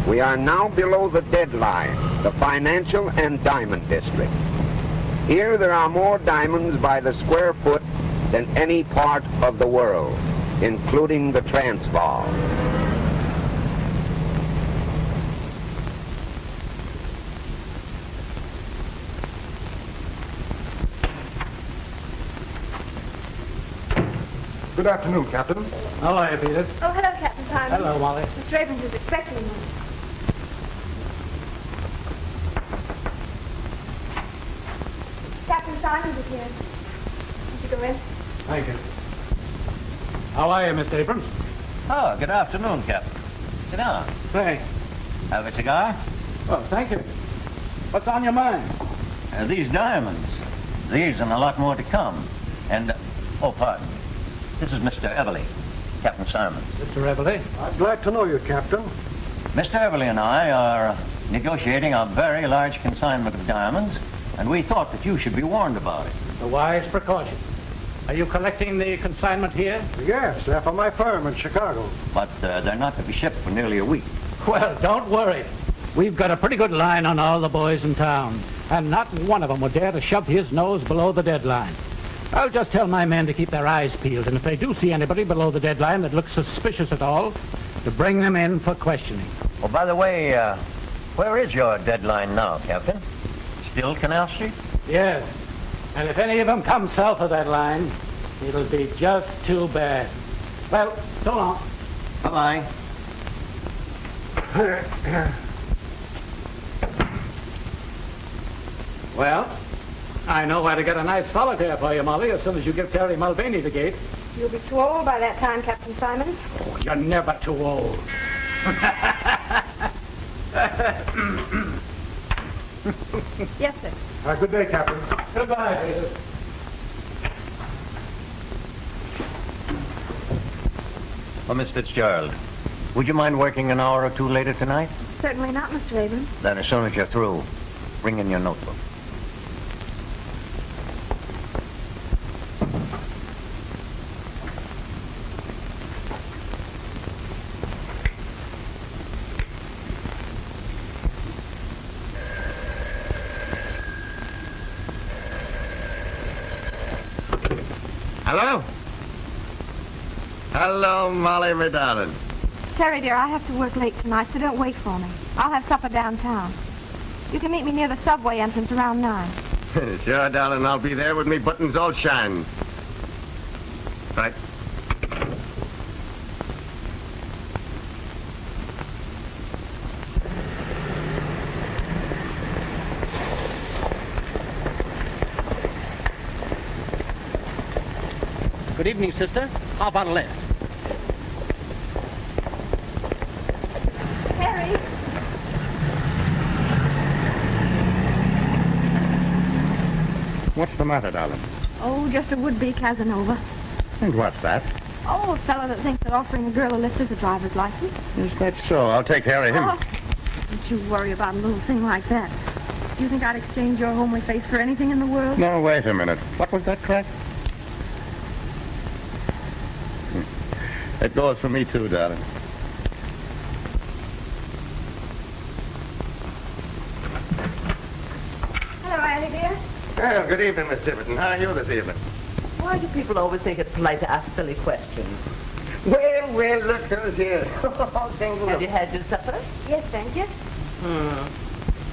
We are now below the deadline, the financial and diamond district. Here there are more diamonds by the square foot than any part of the world, including the Transvaal. Good afternoon, Captain. How are you, Peter? Oh, hello, Captain Simon. Hello, Molly. Mr. Abrams is expecting you. Captain Simon is here. Won't you go in? Thank you. How are you, Mr. Abrams? Oh, good afternoon, Captain. Sit down. Thanks. Have a cigar? Oh, thank you. What's on your mind? These diamonds. These and a lot more to come. And, oh, pardon. This is Mr. Everly, Captain Simon. Mr. Everly? I'm glad to know you, Captain. Mr. Everly and I are negotiating a very large consignment of diamonds, and we thought that you should be warned about it. A wise precaution. Are you collecting the consignment here? Yes, they're for my firm in Chicago. But they're not to be shipped for nearly a week. Well, don't worry. We've got a pretty good line on all the boys in town, and not one of them would dare to shove his nose below the deadline. I'll just tell my men to keep their eyes peeled, and if they do see anybody below the deadline that looks suspicious at all, to bring them in for questioning. Oh, by the way, where is your deadline now, Captain? Still Canal Street? Yes, and if any of them come south of that line, it'll be just too bad. Well, so long. Bye-bye. Well, I know where to get a nice solitaire for you, Molly, as soon as you give Terry Mulvaney the gate. You'll be too old by that time, Captain Simon. Oh, you're never too old. Yes, sir. Good day, Captain. Goodbye, Peter. Oh, Miss Fitzgerald, would you mind working an hour or two later tonight? Certainly not, Mr. Abrams. Then as soon as you're through, bring in your notebook. Hello? Hello, Molly, my darling. Terry, dear, I have to work late tonight, so don't wait for me. I'll have supper downtown. You can meet me near the subway entrance around 9. Sure, darling, I'll be there with me buttons all shine. Right. Good evening, sister. How about a lift? Terry! What's the matter, darling? Oh, just a would-be Casanova. And what's that? Oh, a fellow that thinks that offering a girl a lift is a driver's license. Is that so? I'll take care of him. Oh, don't you worry about a little thing like that. Do you think I'd exchange your homely face for anything in the world? No, wait a minute. What was that crack? It goes for me, too, darling. Hello, Annie, dear. Well, good evening, Miss Tiverton. How are you this evening? Why do people always think it's polite to ask silly questions? Well, look who's here. Have you had your supper? Yes, thank you.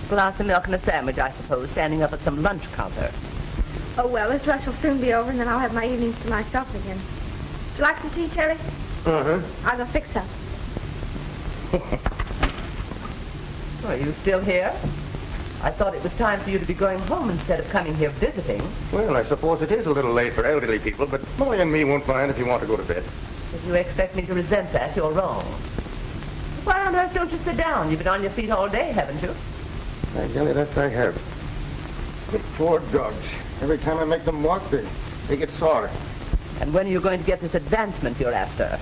Glass of milk and a sandwich, I suppose, standing up at some lunch counter. Oh, well, this rush will soon be over, and then I'll have my evenings to myself again. Would you like some tea, Terry? Uh-huh. I'll go fix some. Are you still here? I thought it was time for you to be going home instead of coming here visiting. Well, I suppose it is a little late for elderly people, but Molly and me won't mind if you want to go to bed. If you expect me to resent that, you're wrong. Why on earth don't you sit down? You've been on your feet all day, haven't you? I tell you, that I have. The poor dogs. Every time I make them walk, they get sore. And when are you going to get this advancement you're after?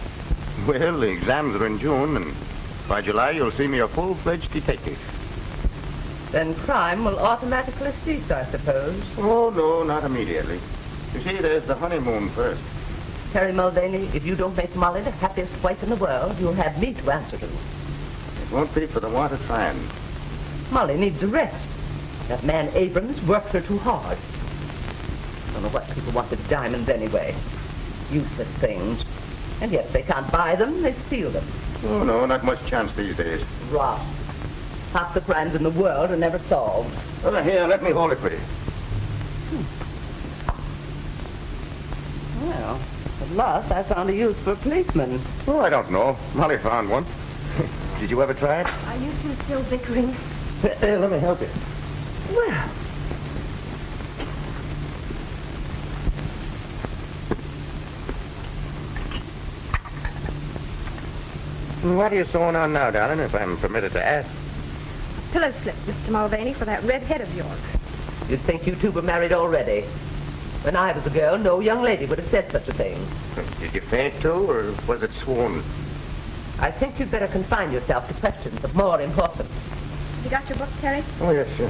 Well, the exams are in June, and by July you'll see me a full-fledged detective. Then crime will automatically cease, I suppose. Oh, no, not immediately. You see, there's the honeymoon first. Terry Mulvaney, if you don't make Molly the happiest wife in the world, you'll have me to answer to. Won't be for the want of trying. Molly needs a rest. That man Abrams works her too hard. Don't know what people want with diamonds anyway. Useless things. And yet if they can't buy them, they steal them. Oh, no, not much chance these days. Rot. Half the crimes in the world are never solved. Oh, here, let me hold it for you. Well, at last I found a use for a policeman. Oh, I don't know. Molly found one. Did you ever try it? Are you two still bickering? Here, let me help you. Well, What are you sewing on now, darling, if I'm permitted to ask? Pillow slip, Mr. Mulvaney, for that red head of yours. you'd think you two were married already. When I was a girl, no young lady would have said such a thing. Did you faint too, or was it swoon? I think you'd better confine yourself to questions of more importance. You got your book, Terry? Oh, yes, sir.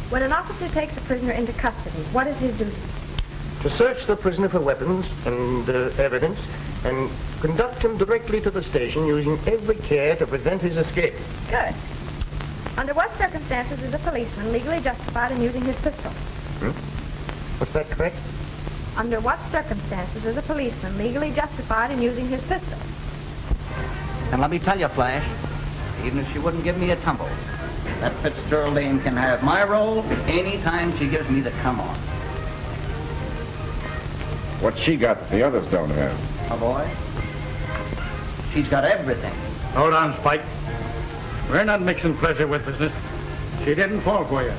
When an officer takes a prisoner into custody, what is his duty? To search the prisoner for weapons and evidence, and conduct him directly to the station using every care to prevent his escape. Good. Under what circumstances is a policeman legally justified in using his pistol? Was that correct? Under what circumstances is a policeman legally justified in using his pistol? And let me tell you, Flash, even if she wouldn't give me a tumble, that Fitzgerald Lane can have my role any time she gives me the come on. What's she got that the others don't have? Oh, boy. She's got everything. Hold on, Spike. We're not mixing pleasure with business. She didn't fall for you.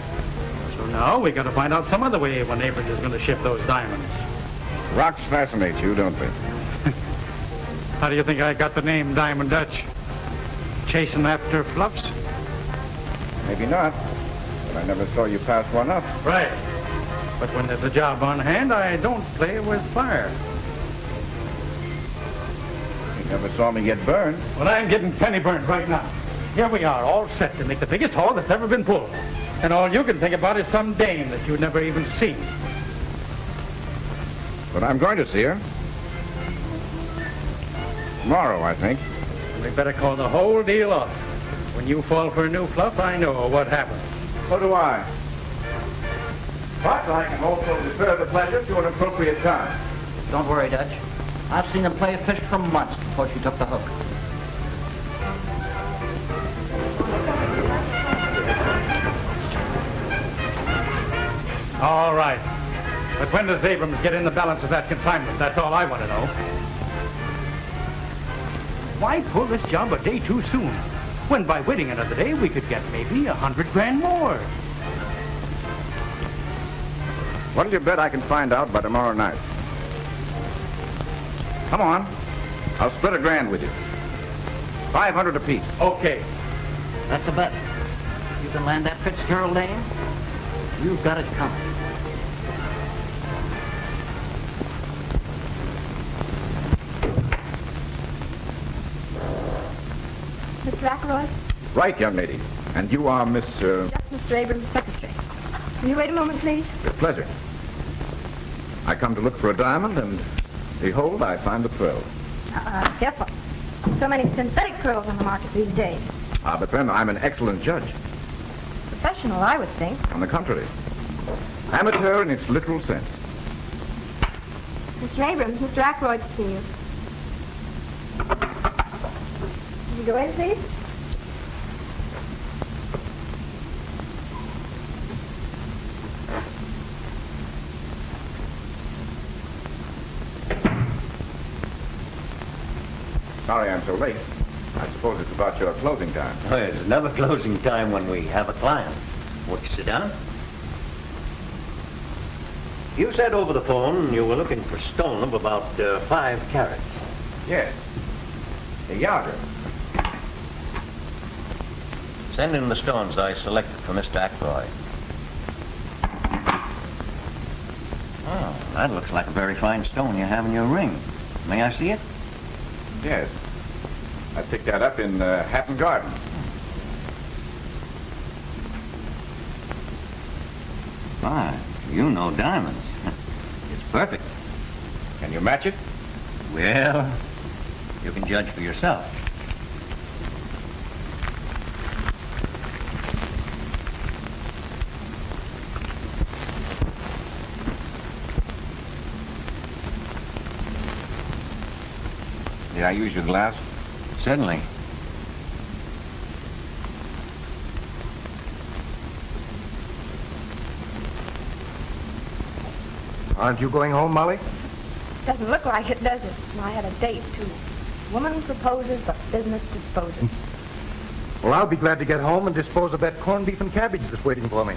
So now we got to find out some other way when Abrams is going to ship those diamonds. Rocks fascinate you, don't they? How do you think I got the name Diamond Dutch? Chasing after fluffs? Maybe not. But I never saw you pass one up. Right. But when there's a job on hand, I don't play with fire. You never saw me get burned. Well, I'm getting penny burned right now. Here we are, all set to make the biggest haul that's ever been pulled. And all you can think about is some dame that you've never even seen. But I'm going to see her. Tomorrow, I think. We better call the whole deal off. When you fall for a new fluff, I know what happened. So do I. But I can also defer the pleasure to an appropriate time. Don't worry, Dutch. I've seen him play fish for months before she took the hook. All right. But when does Abrams get in the balance of that consignment? That's all I want to know. Why pull this job a day too soon? When by waiting another day, we could get maybe $100 grand more. What'll you bet I can find out by tomorrow night? Come on. I'll split $1 grand with you. 500 apiece. Okay. That's a bet. You can land that Fitzgerald Lane, you've got it coming. Mr. Ackroyd? Right, young lady. And you are Miss, Just Mr. Abrams' secretary. Will you wait a moment, please? With pleasure. I come to look for a diamond, and behold, I find the pearl. Careful. So many synthetic pearls on the market these days. Ah, but then I'm an excellent judge. Professional, I would think. On the contrary. Amateur in its literal sense. Mr. Abrams, Mr. Ackroyd to see you. Will you go in, please? Sorry I'm so late. I suppose it's about your closing time. Oh, there's never closing time when we have a client. Won't you sit down? You said over the phone you were looking for stone of about 5 carats. Yes. A yarder. Send in the stones I selected for Mr. Ackroyd. Oh, that looks like a very fine stone you have in your ring. May I see it? Yes. I picked that up in Hatton Garden. My, you know diamonds. It's perfect. Can you match it? Well, you can judge for yourself. May I use your glass? Certainly. Aren't you going home, Molly? Doesn't look like it, does it? I had a date, too. Woman proposes, but business disposes. Well, I'll be glad to get home and dispose of that corned beef and cabbage that's waiting for me.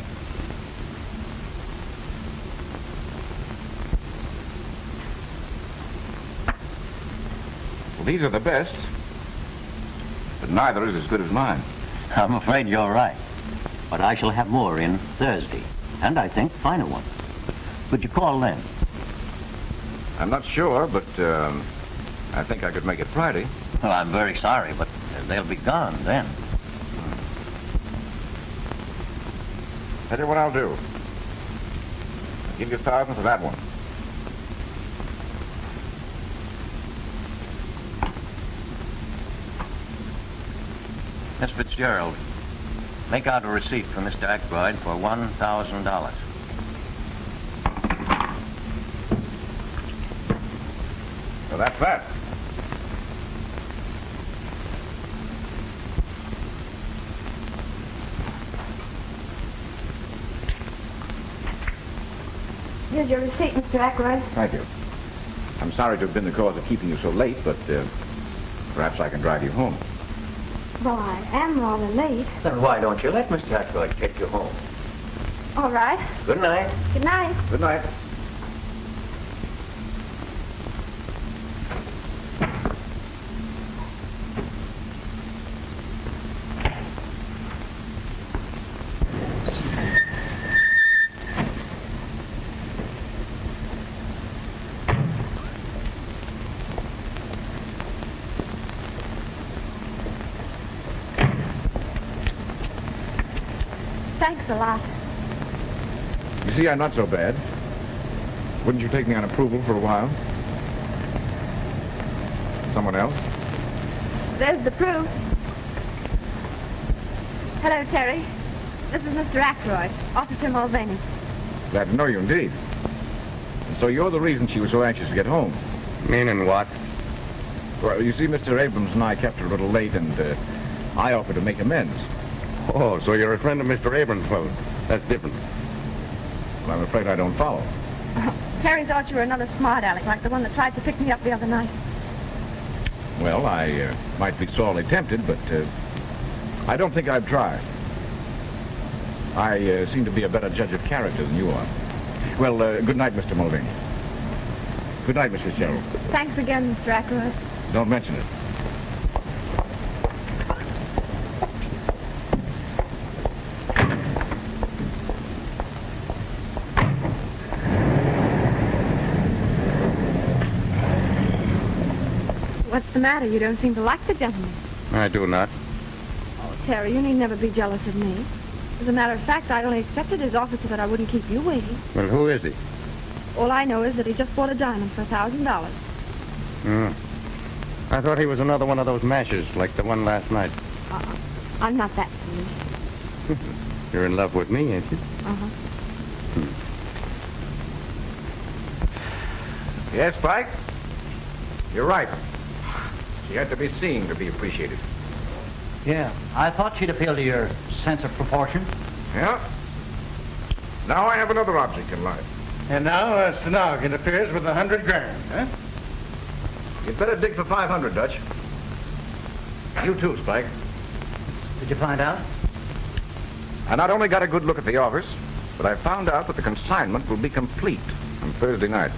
Well, these are the best, but neither is as good as mine. I'm afraid you're right. But I shall have more in Thursday, and I think finer ones. Could you call then? I'm not sure, but I think I could make it Friday. Well, I'm very sorry, but they'll be gone then. Tell you what I'll do. I'll give you 1,000 for that one. Miss Fitzgerald, make out a receipt for Mr. Ackroyd for $1,000. So that's that. Here's your receipt, Mr. Ackroyd. Thank you. I'm sorry to have been the cause of keeping you so late, but perhaps I can drive you home. Well, I am rather late. Then why don't you let Mr. Ackroyd take you home? All right. Good night. Good night. Good night. Thanks a lot. You see, I'm not so bad. Wouldn't you take me on approval for a while? Someone else? There's the proof. Hello, Terry. This is Mr. Ackroyd, Officer Mulvaney. Glad to know you indeed. And so you're the reason she was so anxious to get home. Meaning what? Well, you see, Mr. Abrams and I kept her a little late, and I offered to make amends. Oh, so you're a friend of Mr. Abrams, well, that's different. Well, I'm afraid I don't follow. Terry thought you were another smart aleck, like the one that tried to pick me up the other night. Well, I might be sorely tempted, but I don't think I'd try. I seem to be a better judge of character than you are. Well, good night, Mr. Mulvaney. Good night, Miss Fitzgerald. Thanks again, Mr. Ackroyd. Don't mention it. What's the matter? You don't seem to like the gentleman. I do not. Oh, Terry, you need never be jealous of me. As a matter of fact, I only accepted his offer so that I wouldn't keep you waiting. Well, who is he? All I know is that he just bought a diamond for $1,000. I thought he was another one of those mashers, like the one last night. I'm not that foolish. You're in love with me, ain't you? Uh-huh. Yes, Spike? You're right. She had to be seen to be appreciated. Yeah, I thought she'd appeal to your sense of proportion. Yeah? Now I have another object in life. And now Stenog interferes with 100 grand, huh? You'd better dig for 500, Dutch. You too, Spike. Did you find out? I not only got a good look at the office, but I found out that the consignment will be complete on Thursday night.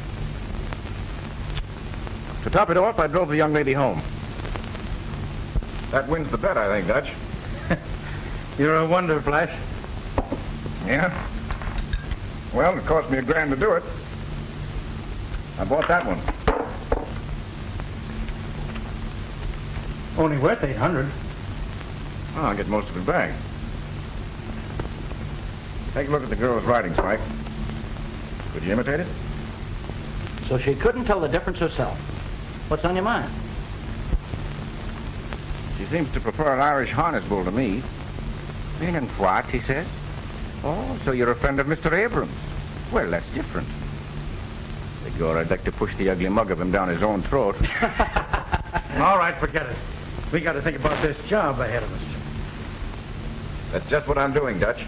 To top it off, I drove the young lady home. That wins the bet, I think, Dutch. You're a wonder, Flash. Yeah? Well, it cost me $1,000 to do it. I bought that one. Only worth 800. Oh, I'll get most of it back. Take a look at the girl's writing, Spike. Could you imitate it? so she couldn't tell the difference herself. What's on your mind? She seems to prefer an Irish harness bull to me. Meaning what, he says? Oh, so you're a friend of Mr. Abrams. Well, that's different. Begor, I'd like to push the ugly mug of him down his own throat. All right, forget it. We got to think about this job ahead of us. That's just what I'm doing, Dutch.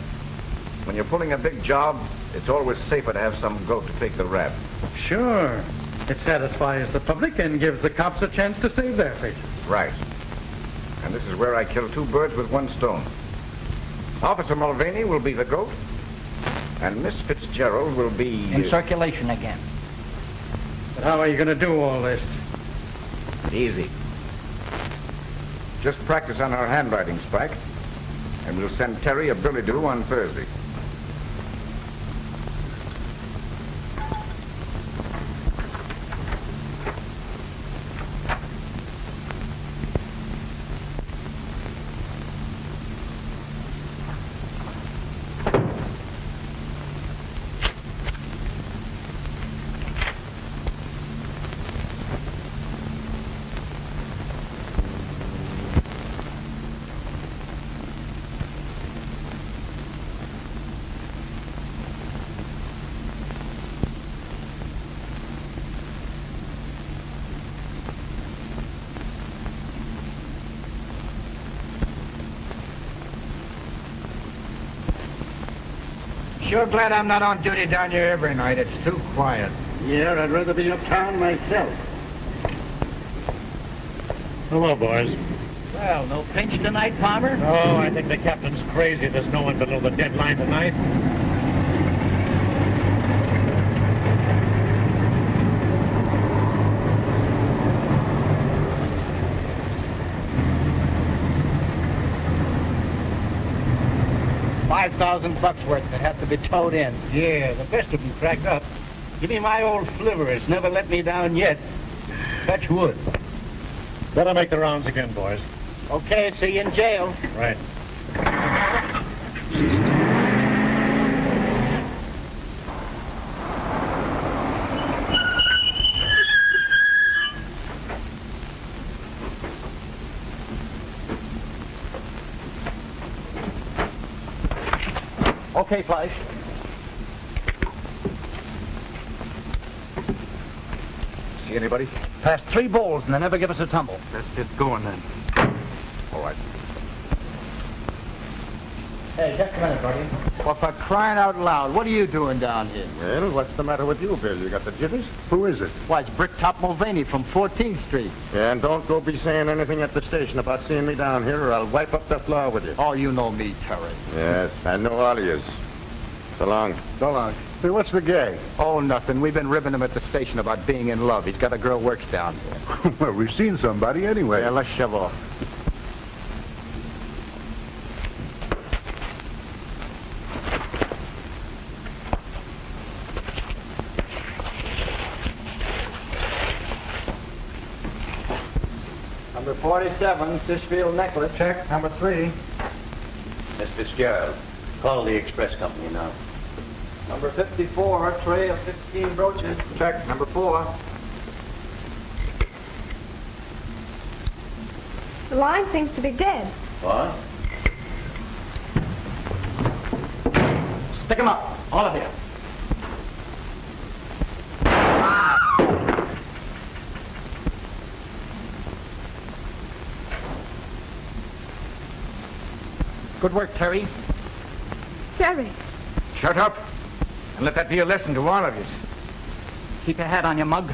When you're pulling a big job, it's always safer to have some goat to take the rap. Sure. It satisfies the public and gives the cops a chance to save their faces. Right. And this is where I kill two birds with one stone. Officer Mulvaney will be the goat, and Miss Fitzgerald will be... In circulation again. But how are you going to do all this? Easy. Just practice on her handwriting, Spike, and we'll send Terry a billy-do on Thursday. Sure glad I'm not on duty down here every night. It's too quiet. Yeah, I'd rather be uptown myself. Hello, boys. Well, no pinch tonight, Palmer? Oh, I think the captain's crazy. There's no one below the deadline tonight. $5,000 worth that have to be towed in. Yeah, the best of them cracked up. Give me my old flivver. It's never let me down yet. Touch wood. Better make the rounds again, boys. Okay, see you in jail. Right. Okay, Flash. See anybody? Passed 3 bowls and they never give us a tumble. Let's get going then. All right. Hey, just a minute, buddy. Well, for crying out loud, what are you doing down here? Well, what's the matter with you, Bill? You got the jitters? Who is it? Why, it's Bricktop Mulvaney from 14th Street. Yeah, and don't go be saying anything at the station about seeing me down here, or I'll wipe up the floor with you. Oh, you know me, Terry. Yes, I know all of yous. So long. So long. Hey, what's the gag? Oh, nothing. We've been ribbing him at the station about being in love. He's got a girl works down here. Well, we've seen somebody anyway. Yeah, let's shove off. Number 47, Fishfield necklace. Check number 3. Miss Fitzgerald, call the express company now. Number 54, tray of 15 brooches. Check number 4. The line seems to be dead. What? Stick 'em up, all of you. Good work, Terry. Terry. Shut up, and let that be a lesson to all of you. Keep your hat on your mug.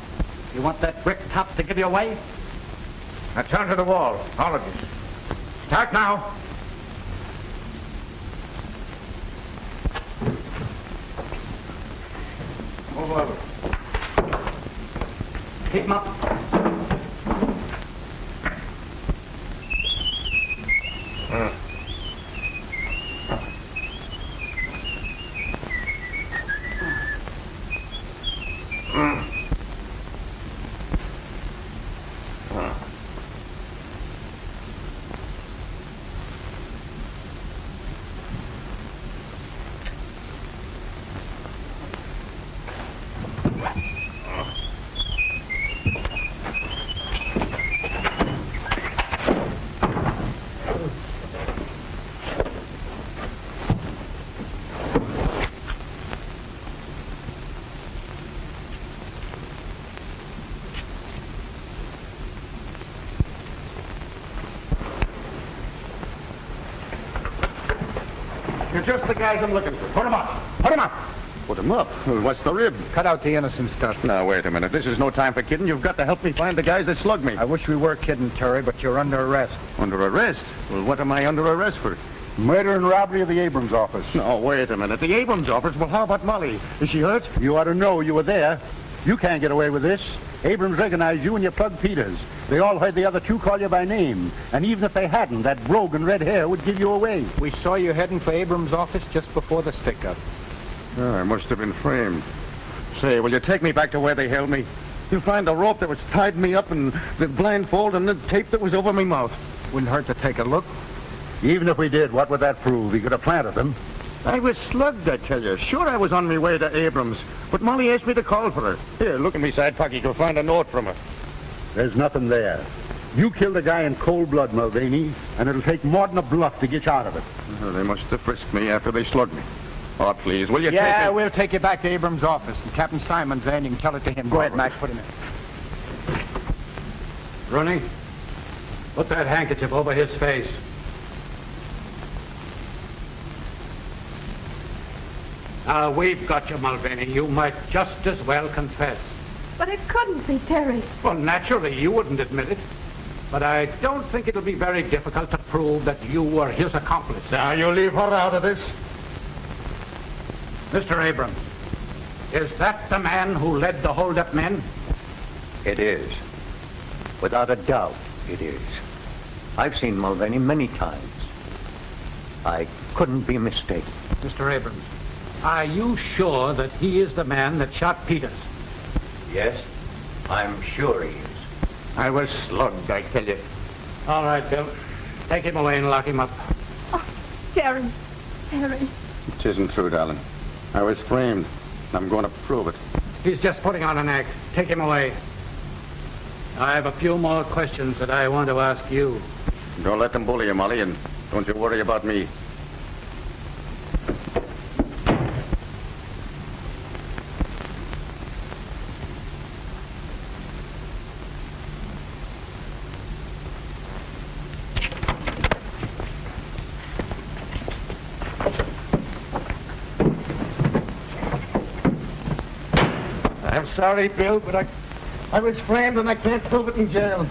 You want that brick top to give you away? Now turn to the wall, all of you. Start now. Move over. Keep 'em up. just the guys I'm looking for. Put them up. Put them up. Put him up? Well, what's the rib? Cut out the innocent stuff. Now, wait a minute. This is no time for kidding. You've got to help me find the guys that slugged me. I wish we were kidding, Terry, but you're under arrest. Under arrest? Well, what am I under arrest for? Murder and robbery of the Abrams office. No, wait a minute. The Abrams office? Well, how about Molly? Is she hurt? You ought to know. You were there. You can't get away with this. Abrams recognized you and you plugged Peters. They all heard the other two call you by name. And even if they hadn't, that brogue and red hair would give you away. We saw you heading for Abrams' office just before the stick-up. Oh, I must have been framed. Say, will you take me back to where they held me? You'll find the rope that was tied me up and the blindfold and the tape that was over my mouth. Wouldn't hurt to take a look. Even if we did, what would that prove? He could have planted them. I was slugged, I tell you. Sure, I was on my way to Abrams, but Molly asked me to call for her. Here, look in my side pocket. You'll find a note from her. There's nothing there. You killed a guy in cold blood, Mulvaney, and it'll take more than a bluff to get you out of it. Oh, they must have frisked me after they slugged me. Oh, please, will you take me? We'll take you back to Abrams' office, and Captain Simon's there, and you can tell it to him. Go ahead, Max, put him in. Rooney, put that handkerchief over his face. Now, we've got you, Mulvaney. You might just as well confess. But it couldn't be Terry. Well, naturally, you wouldn't admit it. But I don't think it'll be very difficult to prove that you were his accomplice. Now, you leave her out of this. Mr. Abrams, is that the man who led the hold-up men? It is. Without a doubt, it is. I've seen Mulvaney many times. I couldn't be mistaken. Mr. Abrams, are you sure that he is the man that shot Peters? Yes, I'm sure he is. I was slugged, I tell you. All right, Bill. Take him away and lock him up. Oh, Terry. Terry. It isn't true, darling. I was framed. I'm going to prove it. He's just putting on an act. Take him away. I have a few more questions that I want to ask you. Don't let them bully you, Molly, and don't you worry about me. I'm sorry, Bill, but I was framed and I can't prove it in jail.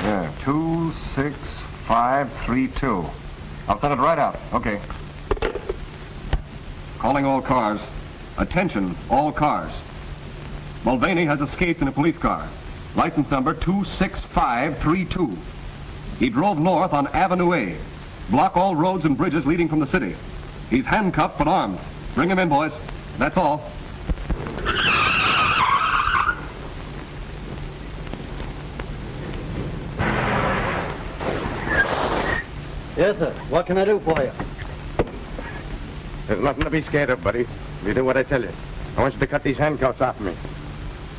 Yeah, 26532. I'll send it right out. Okay. Calling all cars. Attention, all cars. Mulvaney has escaped in a police car. License number 26532. He drove north on Avenue A. Block all roads and bridges leading from the city. He's handcuffed but armed. Bring him in, boys. That's all. Yes, sir. What can I do for you? There's nothing to be scared of, buddy. You do what I tell you. I want you to cut these handcuffs off me.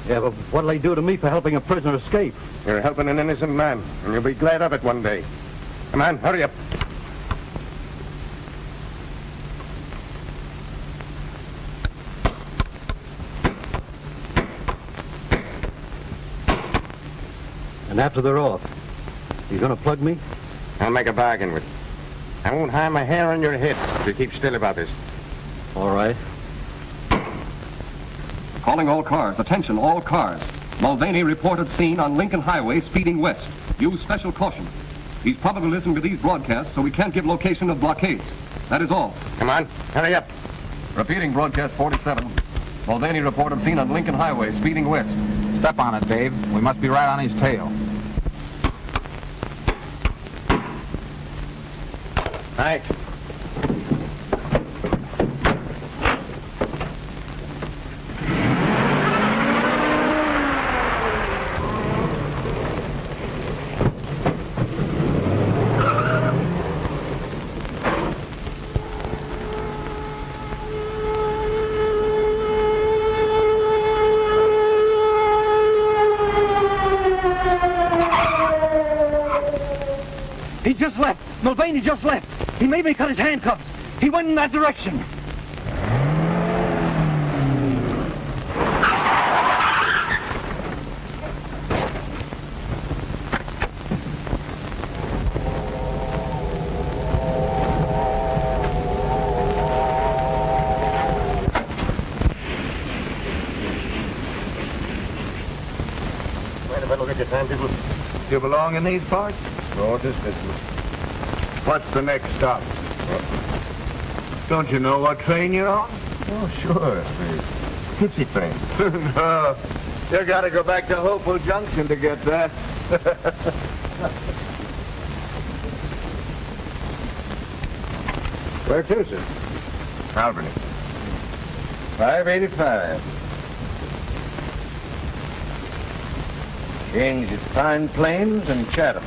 Yeah, but what'll they do to me for helping a prisoner escape? You're helping an innocent man, and you'll be glad of it one day. Come on, hurry up. And after they're off, you gonna plug me? I'll make a bargain with you. I won't harm a hair on your head if you keep still about this. All right. Calling all cars. Attention, all cars. Mulvaney reported seen on Lincoln Highway speeding west. Use special caution. He's probably listening to these broadcasts, so we can't give location of blockades. That is all. Come on, hurry up. Repeating broadcast 47. Mulvaney reported seen on Lincoln Highway speeding west. Step on it, Dave. We must be right on his tail. Right. He just left. Mulvaney just left. He made me cut his handcuffs. He went in that direction. fellow get your timetable? You belong in these parts? No, this business. What's the next stop? Don't you know what train you're on? Oh, sure. The Tipsy train. No. You gotta go back to Hopewell Junction to get that. Where to, sir? Albany. 585. Change at Pine Plains and Chatham.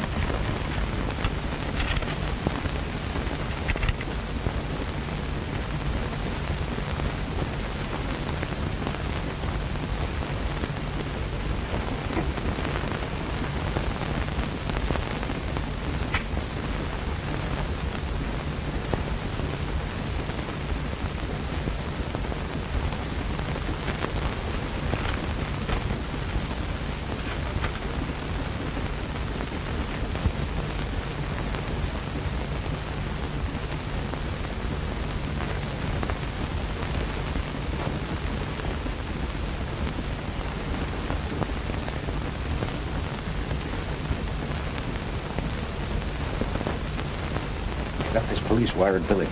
Got this police wire at Billings.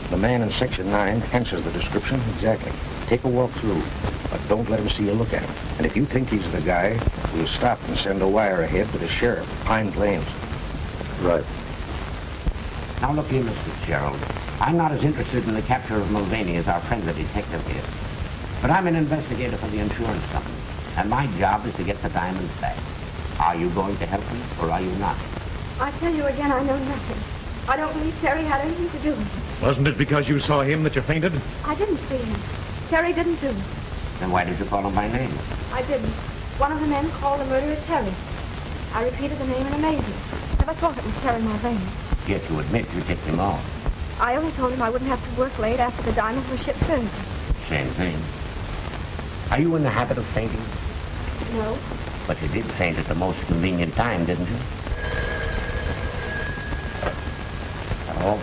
The man in Section 9 answers the description exactly. Take a walk through, but don't let him see you look at him. And if you think he's the guy, we'll stop and send a wire ahead to the sheriff, Pine Plains. Right. Now look here, Mr. Gerald. I'm not as interested in the capture of Mulvaney as our friend the detective is. But I'm an investigator for the insurance company, and my job is to get the diamonds back. Are you going to help me, or are you not? I tell you again, I know nothing. I don't believe Terry had anything to do with it. Wasn't it because you saw him that you fainted? I didn't see him. Terry didn't do it. Then why did you call him by name? I didn't. One of the men called the murderer Terry. I repeated the name in amazement. Never thought it was Terry Mulvaney. Yet you admit you tipped him off. I only told him I wouldn't have to work late after the diamonds were shipped Thursday. Same thing. Are you in the habit of fainting? No. But you did faint at the most convenient time, didn't you? Hello?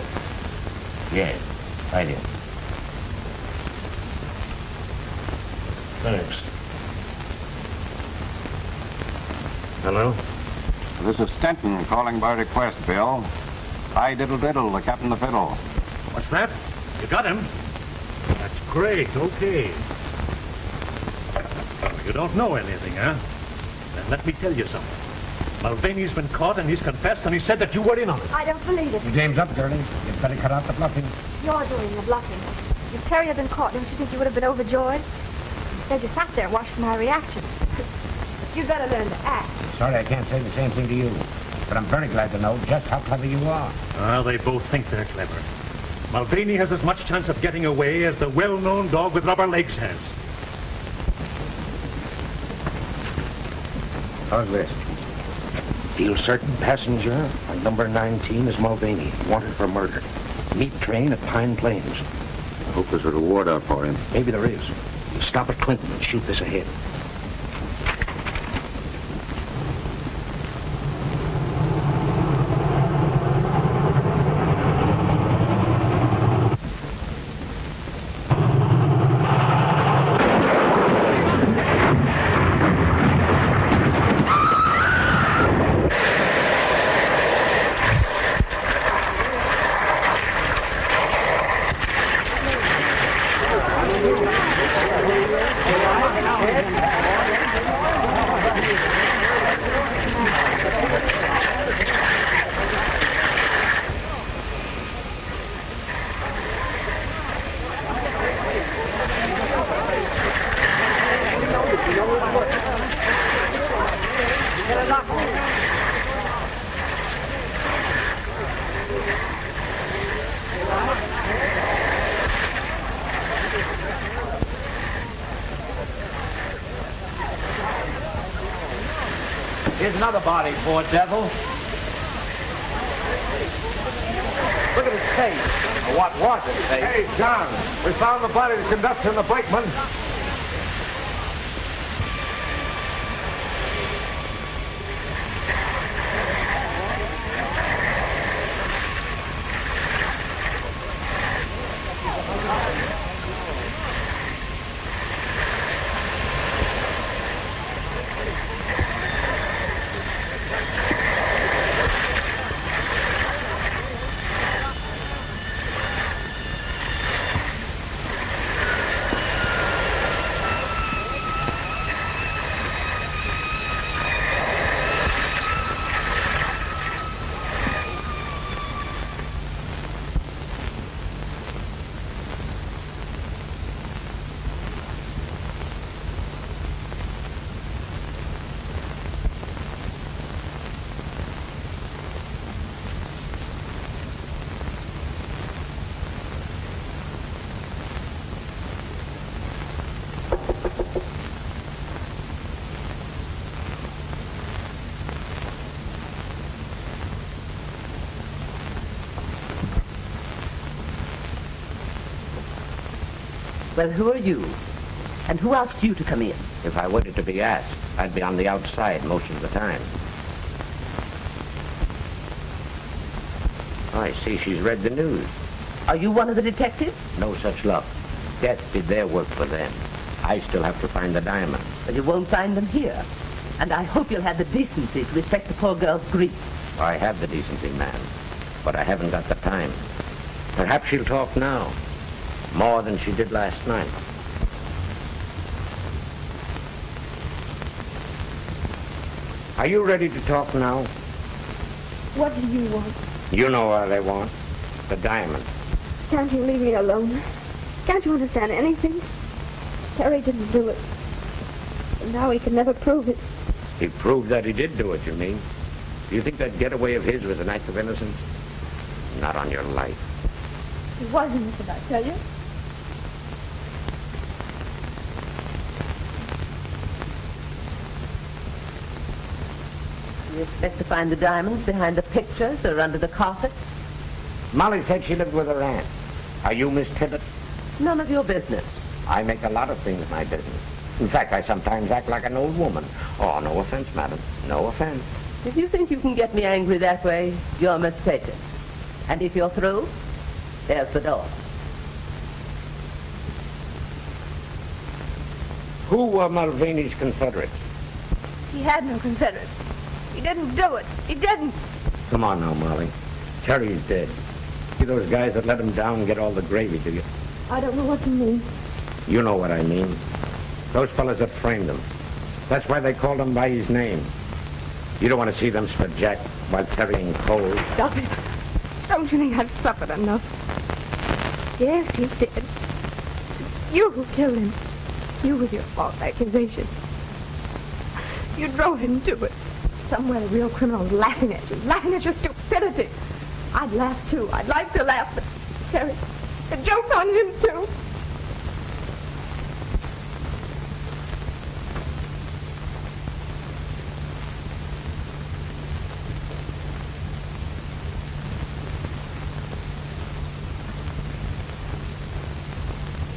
Yes, right in. Thanks. Hello? This is Stenton calling by request, Bill. Hi, diddle diddle, the captain of the fiddle. What's that? You got him? That's great, okay. You don't know anything, huh? Then let me tell you something. Mulvaney's been caught and he's confessed and he said that you were in on it. I don't believe it. Your game's up, girlie. You'd better cut out the bluffing. You're doing the bluffing. If Terry had been caught, don't you think you would have been overjoyed? Instead, you sat there and watched my reaction. You'd better learn to act. Sorry I can't say the same thing to you. But I'm very glad to know just how clever you are. Well, they both think they're clever. Mulvaney has as much chance of getting away as the well-known dog with rubber legs has. How's this? Feel certain passenger on number 19 is Mulvaney, wanted for murder. Meet train at Pine Plains. I hope there's a reward out for him. Maybe there is. You stop at Clinton and shoot this ahead. Here's another body, poor devil. Look at his face. Or what was his face? Hey, John, we found the body of the conductor and the brakeman. Well, who are you? And who asked you to come in? If I waited to be asked, I'd be on the outside most of the time. I see she's read the news. Are you one of the detectives? No such luck. Death did their work for them. I still have to find the diamonds. But you won't find them here. And I hope you'll have the decency to respect the poor girl's grief. I have the decency, ma'am, but I haven't got the time. Perhaps she'll talk now, more than she did last night. Are you ready to talk now? What do you want? You know what I want. The diamond. Can't you leave me alone? Can't you understand anything? Terry didn't do it. And now he can never prove it. He proved that he did do it, you mean? Do you think that getaway of his was an act of innocence? Not on your life. He wasn't, did I tell you? You expect to find the diamonds behind the pictures or under the carpet? Molly said she lived with her aunt. Are you Miss Tibbet? None of your business. I make a lot of things my business. In fact, I sometimes act like an old woman. Oh, no offense, madam. No offense. If you think you can get me angry that way, you're mistaken. And if you're through, there's the door. Who were Mulvaney's Confederates? He had no Confederates. He didn't do it. He didn't. Come on now, Molly. Terry's dead. See those guys that let him down and get all the gravy, do you? I don't know what you mean. You know what I mean. Those fellas that framed him. That's why they called him by his name. You don't want to see them spit Jack while carrying coal. Stop it. Don't you think I've suffered enough? Yes, he's dead. You who killed him. You with your false accusation. You drove him to it. Somewhere the real criminal's laughing at you. Laughing at your stupidity. I'd laugh too. I'd like to laugh, but Terry, the joke's on him too.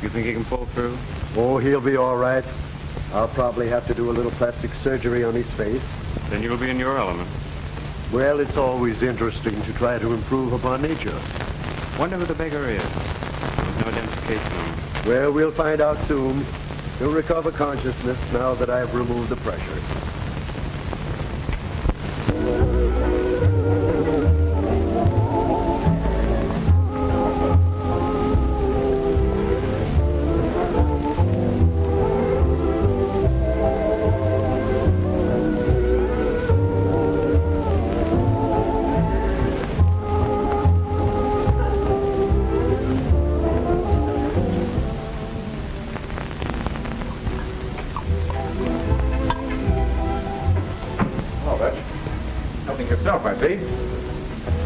You think he can pull through? Oh, he'll be all right. I'll probably have to do a little plastic surgery on his face. Then you'll be in your element. Well, it's always interesting to try to improve upon nature. Wonder who the beggar is. There's no identification on him. Well, we'll find out soon. He'll recover consciousness now that I've removed the pressure. I see.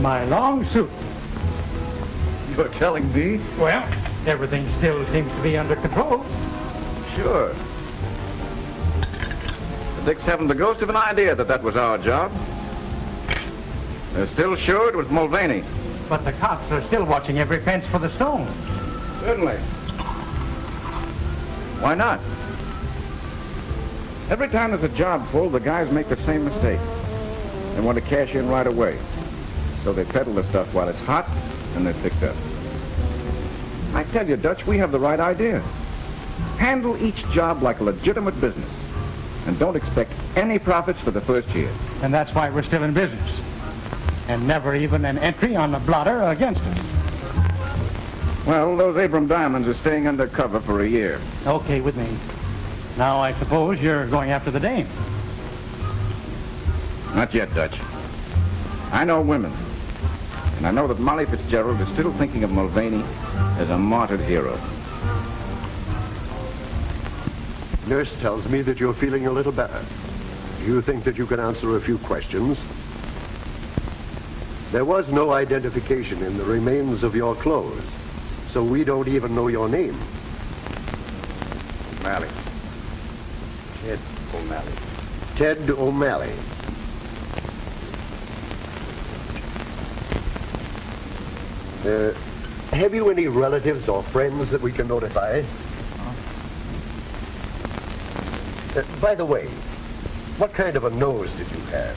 My long suit. You're telling me? Well, everything still seems to be under control. Sure. The Dicks haven't the ghost of an idea that was our job. They're still sure it was Mulvaney. But the cops are still watching every fence for the stones. Certainly. Why not? Every time there's a job full, the guys make the same mistake. They want to cash in right away. So they peddle the stuff while it's hot, and they're picked up. I tell you, Dutch, we have the right idea. Handle each job like a legitimate business. And don't expect any profits for the first year. And that's why we're still in business. And never even an entry on the blotter against us. Well, those Abram diamonds are staying under cover for a year. Okay with me. Now, I suppose you're going after the dame. Not yet, Dutch. I know women. And I know that Molly Fitzgerald is still thinking of Mulvaney as a martyred hero. Nurse tells me that you're feeling a little better. Do you think that you can answer a few questions? There was no identification in the remains of your clothes, so we don't even know your name. O'Malley. Ted O'Malley. Ted O'Malley. Have you any relatives or friends that we can notify? By the way, what kind of a nose did you have?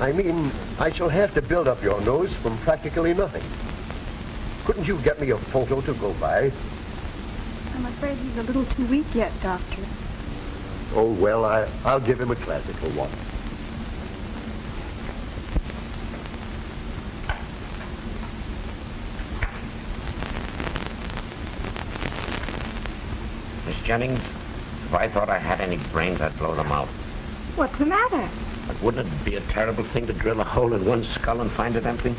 I mean, I shall have to build up your nose from practically nothing. Couldn't you get me a photo to go by? I'm afraid he's a little too weak yet, Doctor. Oh, well, I'll give him a classical one. Miss Jennings, if I thought I had any brains, I'd blow them out. What's the matter? But wouldn't it be a terrible thing to drill a hole in one skull and find it empty?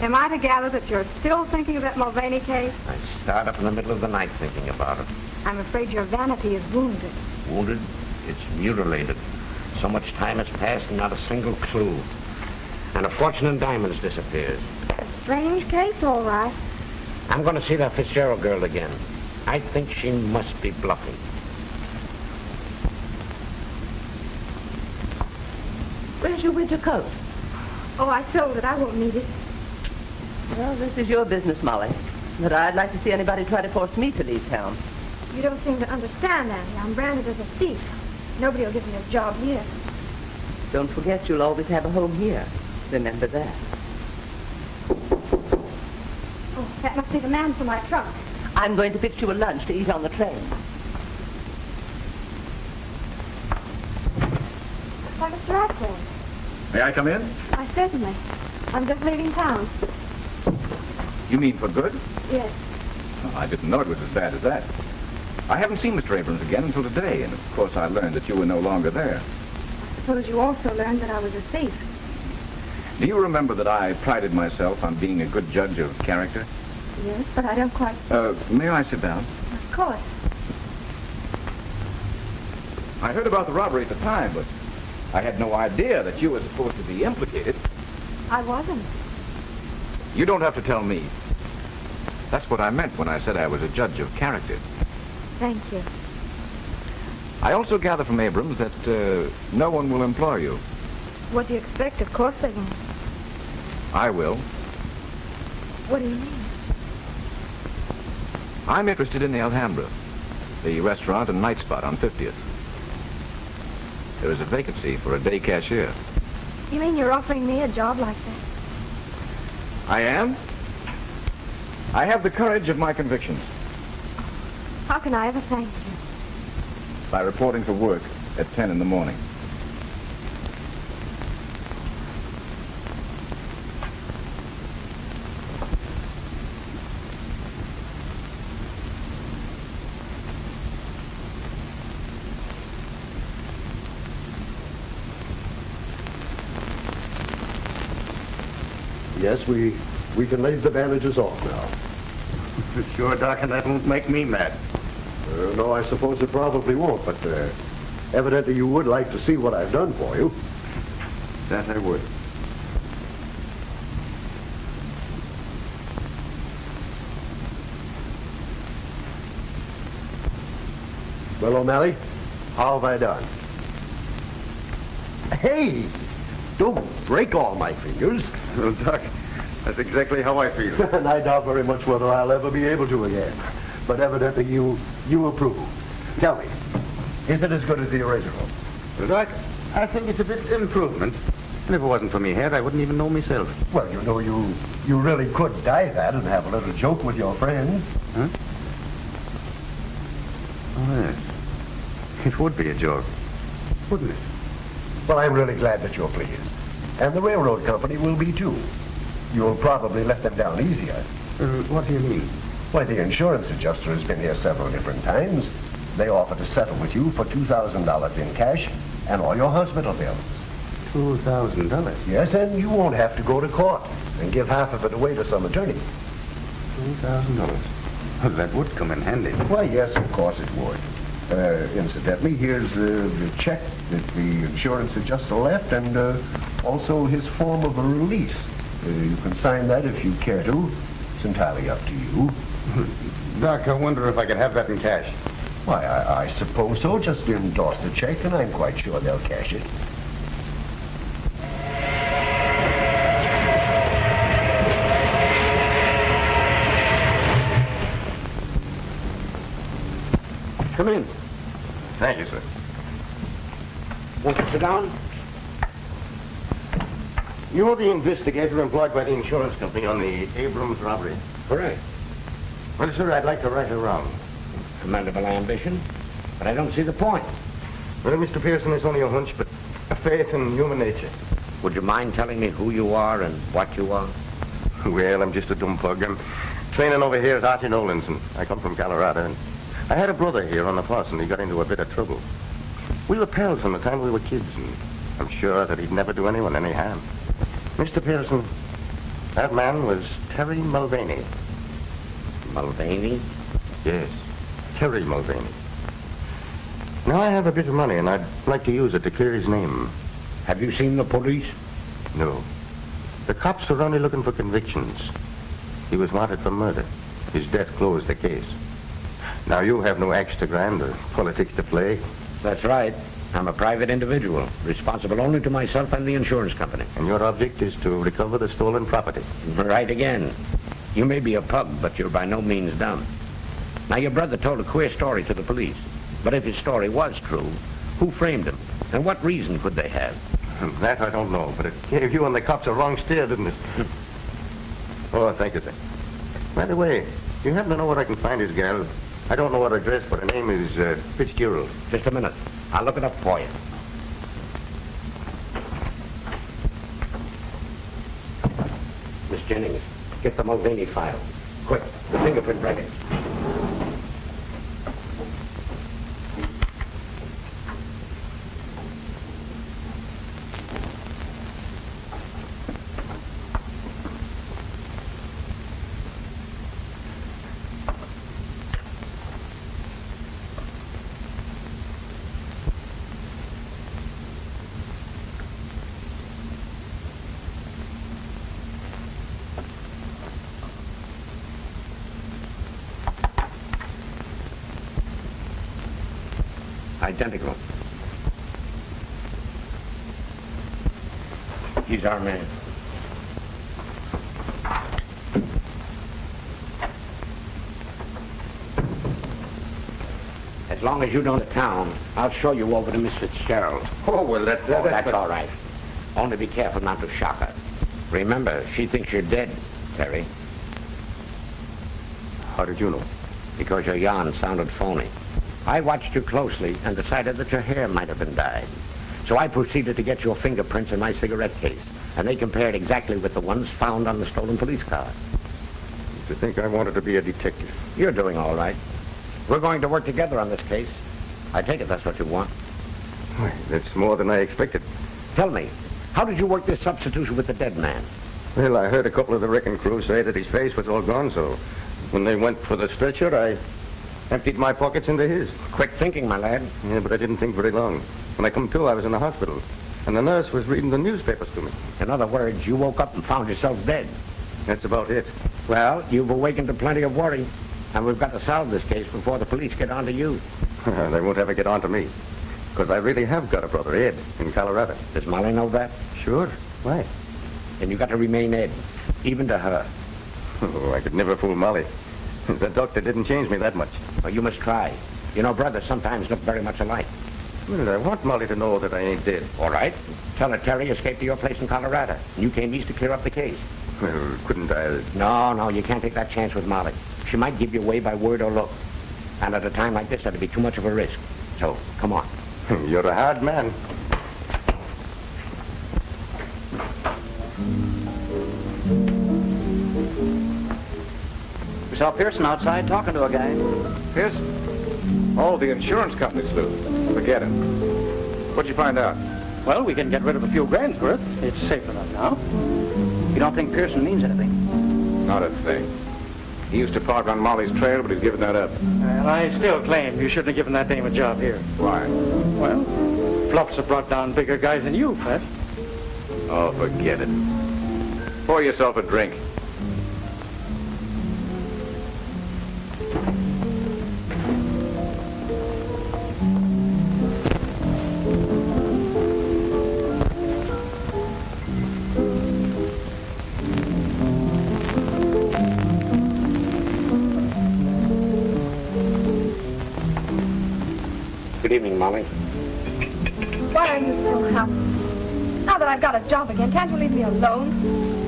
Am I to gather that you're still thinking of that Mulvaney case? I start up in the middle of the night thinking about it. I'm afraid your vanity is wounded. Wounded? It's mutilated. So much time has passed and not a single clue. And a fortune in diamonds disappears. A strange case, all right. I'm going to see that Fitzgerald girl again. I think she must be bluffing. Where's your winter coat? Oh, I sold it. I won't need it. Well, this is your business, Molly. But I'd like to see anybody try to force me to leave town. You don't seem to understand, Annie. I'm branded as a thief. Nobody will give me a job here. Don't forget you'll always have a home here. Remember that. Oh, that must be the man for my trunk. I'm going to fix you a lunch to eat on the train. Why, Mr. Atwood. May I come in? Why, certainly. I'm just leaving town. You mean for good? Yes. Oh, I didn't know it was as bad as that. I haven't seen Mr. Abrams again until today, and of course I learned that you were no longer there. I suppose you also learned that I was a thief. Do you remember that I prided myself on being a good judge of character? Yes, but I don't quite... May I sit down? Of course. I heard about the robbery at the time, but I had no idea that you were supposed to be implicated. I wasn't. You don't have to tell me. That's what I meant when I said I was a judge of character. Thank you. I also gather from Abrams that no one will employ you. What do you expect? Of course they won't. I will. What do you mean? I'm interested in the Alhambra, the restaurant and night spot on 50th. There is a vacancy for a day cashier. You mean you're offering me a job like that? I am? I have the courage of my convictions. How can I ever thank you? By reporting for work at 10 in the morning. Yes, we can leave the bandages off now. Sure, Doc, and that won't make me mad. No, I suppose it probably won't, but evidently you would like to see what I've done for you. That I would. Well, O'Malley, how have I done? Hey, don't break all my fingers. Well, Doc, that's exactly how I feel. And I doubt very much whether I'll ever be able to again. But evidently you approve. Tell me, is it as good as the original? Well, Doc, I think it's a bit improvement. And if it wasn't for me head, I wouldn't even know myself. Well, you know, you really could dye that and have a little joke with your friends. Huh? Oh, yes. It would be a joke, wouldn't it? Well, I'm really glad that you're pleased. And the railroad company will be, too. You'll probably let them down easier. What do you mean? Why, the insurance adjuster has been here several different times. They offer to settle with you for $2,000 in cash and all your hospital bills. $2,000? Yes, and you won't have to go to court and give half of it away to some attorney. $2,000? Well, that would come in handy. Why, yes, of course it would. Incidentally, here's the check that the insurance adjuster left and also his form of a release. You can sign that if you care to. It's entirely up to you. Doc, I wonder if I could have that in cash. Why, I suppose so. Just endorse the check and I'm quite sure they'll cash it. Come in. Thank you, sir. Want to sit down? You're the investigator employed by the insurance company on the Abrams robbery. Correct. Well, sir, I'd like to right her wrong. Commendable ambition, but I don't see the point. Well, Mr. Pearson, it's only a hunch, but a faith in human nature. Would you mind telling me who you are and what you are? Well, I'm just a dumb pug. I'm training over here at Archie Nolan's, and I come from Colorado. And I had a brother here on the force, and he got into a bit of trouble. We were pals from the time we were kids, and I'm sure that he'd never do anyone any harm. Mr. Pearson, that man was Terry Mulvaney. Mulvaney? Yes, Terry Mulvaney. Now I have a bit of money, and I'd like to use it to clear his name. Have you seen the police? No. The cops are only looking for convictions. He was wanted for murder. His death closed the case. Now you have no axe to grind or politics to play. That's right. I'm a private individual, responsible only to myself and the insurance company. And your object is to recover the stolen property. Right again. You may be a pug, but you're by no means dumb. Now, your brother told a queer story to the police. But if his story was true, who framed him? And what reason could they have? That I don't know, but it gave you and the cops a wrong steer, didn't it? Oh, thank you, sir. By the way, you happen to know where I can find his gal? I don't know her address, but her name is Fitzgerald. Just a minute. I'll look it up for you. Miss Jennings, get the Mulvaney file. Quick, the fingerprint records. Identical. He's our man. As long as you know the town, I'll show you over to Miss Fitzgerald. Oh, well, that's all right. Only be careful not to shock her. Remember, she thinks you're dead, Terry. How did you know? Because your yarn sounded phony. I watched you closely and decided that your hair might have been dyed. So I proceeded to get your fingerprints in my cigarette case, and they compared exactly with the ones found on the stolen police car. To think I wanted to be a detective. You're doing all right. We're going to work together on this case. I take it that's what you want. Why, that's more than I expected. Tell me, how did you work this substitution with the dead man? Well, I heard a couple of the wrecking crew say that his face was all gone, so when they went for the stretcher, I emptied my pockets into his. Quick thinking, my lad. Yeah, but I didn't think very long. When I come to, I was in the hospital, and the nurse was reading the newspapers to me. In other words, you woke up and found yourself dead. That's about it. Well, you've awakened to plenty of worry, and we've got to solve this case before the police get on to you. They won't ever get on to me, because I really have got a brother, Ed, in Colorado. Does Molly know that? Sure. Why? Then you got to remain Ed, even to her. Oh, I could never fool Molly. The doctor didn't change me that much. Well, you must try. You know, brothers sometimes look very much alike. Well, I want Molly to know that I ain't dead. All right. Tell her Terry escaped to your place in Colorado, and you came east to clear up the case. Well, couldn't I? No, you can't take that chance with Molly. She might give you away by word or look. And at a time like this, that'd be too much of a risk. So, come on. You're a hard man. We saw Pearson outside talking to a guy. Pearson? Oh, the insurance company sleuth. Forget it. What'd you find out? Well, we can get rid of a few grand's worth. It's safe enough now. You don't think Pearson means anything? Not a thing. He used to park on Molly's trail, but he's given that up. Well, I still claim you shouldn't have given that dame a job here. Why? Well, Fluffs have brought down bigger guys than you, Fred. Oh, forget it. Pour yourself a drink. Good evening, Molly. Why are you so happy? Now that I've got a job again, can't you leave me alone?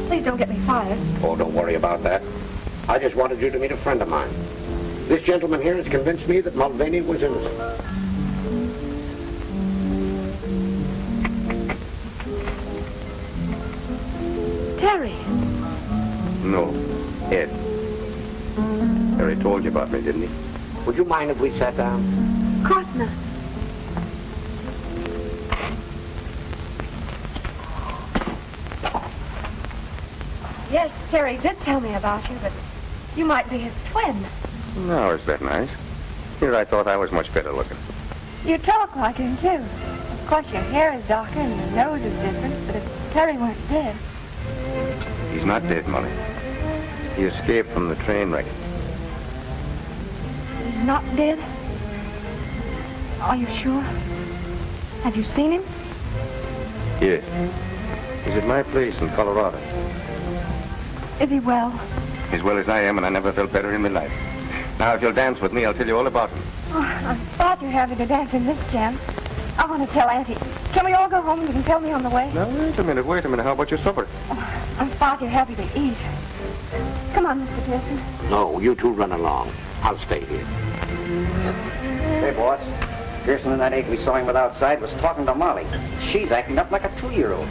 Please don't get me fired. Oh, don't worry about that. I just wanted you to meet a friend of mine. This gentleman here has convinced me that Mulvaney was innocent. Terry. No, Ed. Harry told you about me, didn't he? Would you mind if we sat down? Of course not. Yes, Terry did tell me about you, but you might be his twin. No, is that nice? Here I thought I was much better looking. You talk like him, too. Of course, your hair is darker and your nose is different, but if Terry weren't dead... He's not dead, Molly. He escaped from the train wreck. He's not dead? Are you sure? Have you seen him? Yes. He's at my place in Colorado. Is he well? As well as I am, and I never felt better in my life. Now, if you'll dance with me, I'll tell you all about him. Oh, I'm far too happy to dance in this jam. I want to tell Auntie. Can we all go home and you can tell me on the way? Now, wait a minute. How about your supper? Oh, I'm far too happy to eat. Come on, Mr. Pearson. No, you two run along. I'll stay here. Hey, boss. Pearson and that ape we saw him with outside was talking to Molly. She's acting up like a 2-year-old.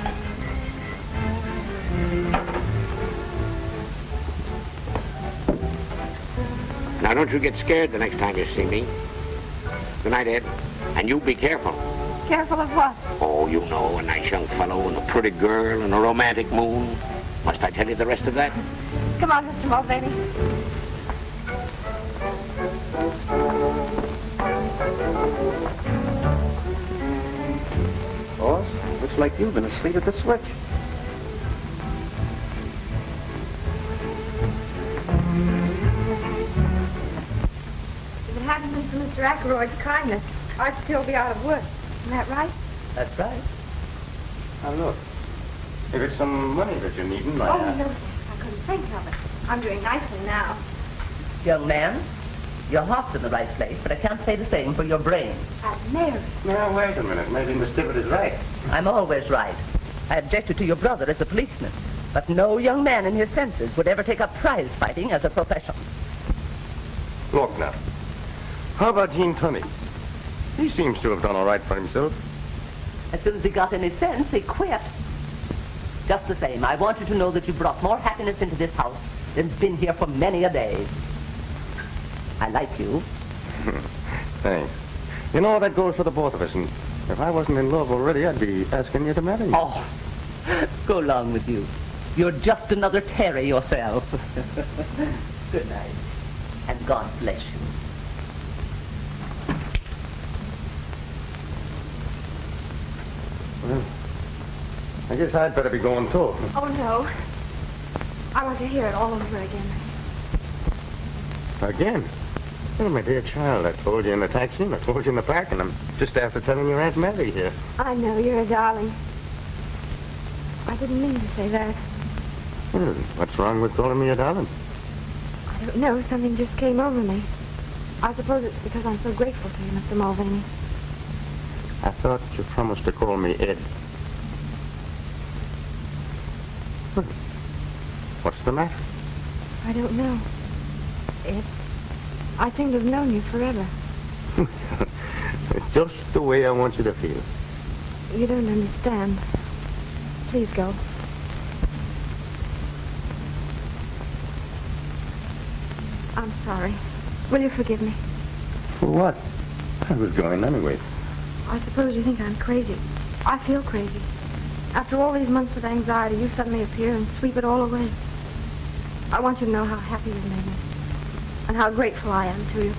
Now, don't you get scared the next time you see me. Good night, Ed. And you be careful. Careful of what? Oh, you know, a nice young fellow and a pretty girl and a romantic moon. Must I tell you the rest of that? Come on, Mr. Mulvaney. Boss, looks like you've been asleep at the switch. If it hadn't been for Mr. Ackroyd's kindness, I'd still be out of work. Isn't that right? That's right. Now, look. If it's some money that you're needing, Oh, no, sir. I couldn't think of it. I'm doing nicely now. Young man, your heart's in the right place, but I can't say the same for your brain. I've married. Now, wait a minute. Maybe Miss Tibbet is right. I'm always right. I objected to your brother as a policeman, but no young man in his senses would ever take up prize fighting as a profession. Look now. How about Gene Tunney? He seems to have done all right for himself. As soon as he got any sense, he quit. Just the same, I want you to know that you brought more happiness into this house than's been here for many a day. I like you. Thanks. You know, that goes for the both of us, and if I wasn't in love already, I'd be asking you to marry me. Oh, go along with you. You're just another Terry yourself. Good night, and God bless you. Well, I guess I'd better be going, too. Oh, no. I want to hear it all over again. Again? Oh, my dear child, I told you in the taxi, and I told you in the park, and I'm just after telling your Aunt Mary here. I know, you're a darling. I didn't mean to say that. Well, what's wrong with calling me a darling? I don't know, something just came over me. I suppose it's because I'm so grateful to you, Mr. Mulvaney. I thought you promised to call me Ed. What's the matter? I don't know. Ed, I seem to have known you forever. It's just the way I want you to feel. You don't understand. Please go. I'm sorry. Will you forgive me? For what? I was going anyway. I suppose you think I'm crazy. I feel crazy. After all these months of anxiety, you suddenly appear and sweep it all away. I want you to know how happy you've made me, and how grateful I am to you.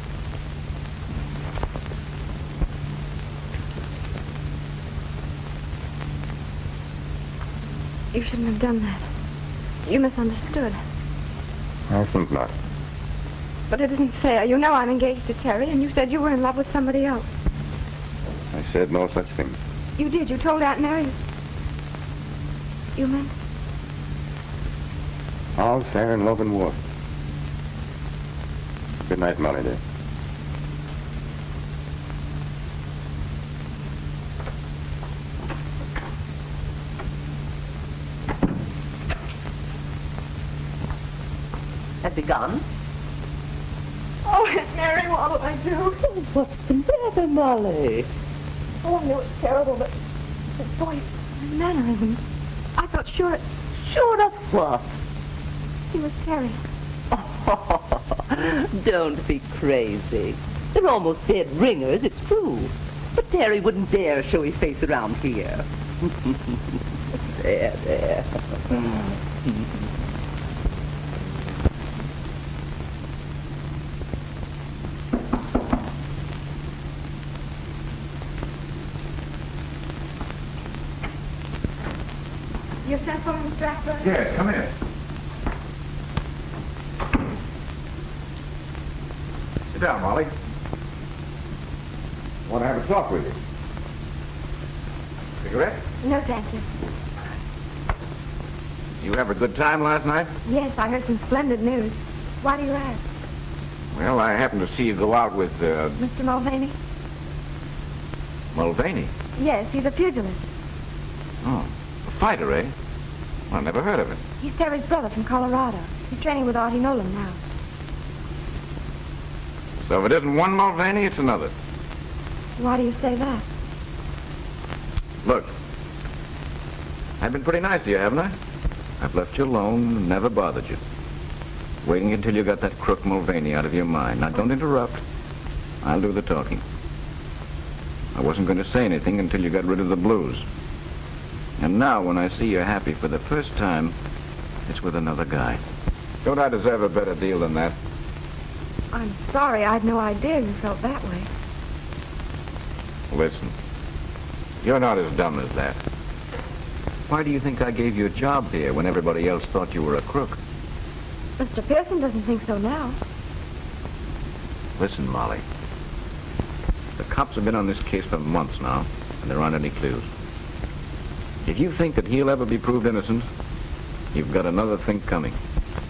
You shouldn't have done that. You misunderstood. I think not. But it isn't fair. You know I'm engaged to Terry, and you said you were in love with somebody else. I said no such thing. You did. You told Aunt Mary. You meant? All's fair in love and war. Good night, Molly, dear. done. Oh, Aunt Mary, what'll I do? What's the matter, Molly? Oh, I know it's terrible, but his voice, his mannerisms. I felt sure of what? he was Terry. Don't be crazy. They're almost dead ringers, it's true. But Terry wouldn't dare show his face around here. There. You sent for Mr. Blackburn? Yes, come in. Sit down, Molly. Want to have a talk with you. Cigarette? No, thank you. You have a good time last night? Yes, I heard some splendid news. Why do you ask? Well, I happened to see you go out with, Mr. Mulvaney? Mulvaney. Yes, he's a pugilist. Oh, a fighter, eh? Well, I never heard of him. He's Terry's brother from Colorado. He's training with Artie Nolan now. So if it isn't one Mulvaney, it's another. Why do you say that? Look, I've been pretty nice to you, haven't I? I've left you alone and never bothered you. Waiting until you got that crook Mulvaney out of your mind. Now, don't interrupt. I'll do the talking. I wasn't going to say anything until you got rid of the blues. And now, when I see you're happy for the first time, it's with another guy. Don't I deserve a better deal than that? I'm sorry. I'd no idea you felt that way. Listen, you're not as dumb as that. Why do you think I gave you a job here when everybody else thought you were a crook? Mr. Pearson doesn't think so now. Listen, Molly. The cops have been on this case for months now, and there aren't any clues. If you think that he'll ever be proved innocent, you've got another thing coming.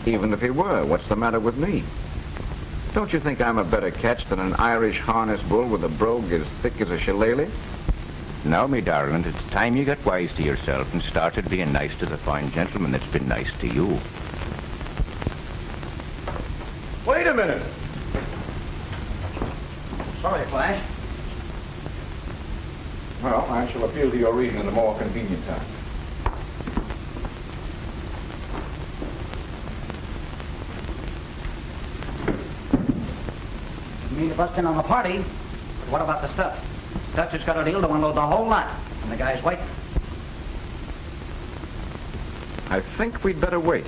Even if he were, what's the matter with me? Don't you think I'm a better catch than an Irish harness bull with a brogue as thick as a shillelagh? Now, me darling, it's time you got wise to yourself and started being nice to the fine gentleman that's been nice to you. Wait a minute. Sorry, Flash. Well, I shall appeal to your reason at a more convenient time. You mean to bust in on the party? But what about the stuff? Dutch has got a deal to unload the whole lot, and the guy's waiting. I think we'd better wait.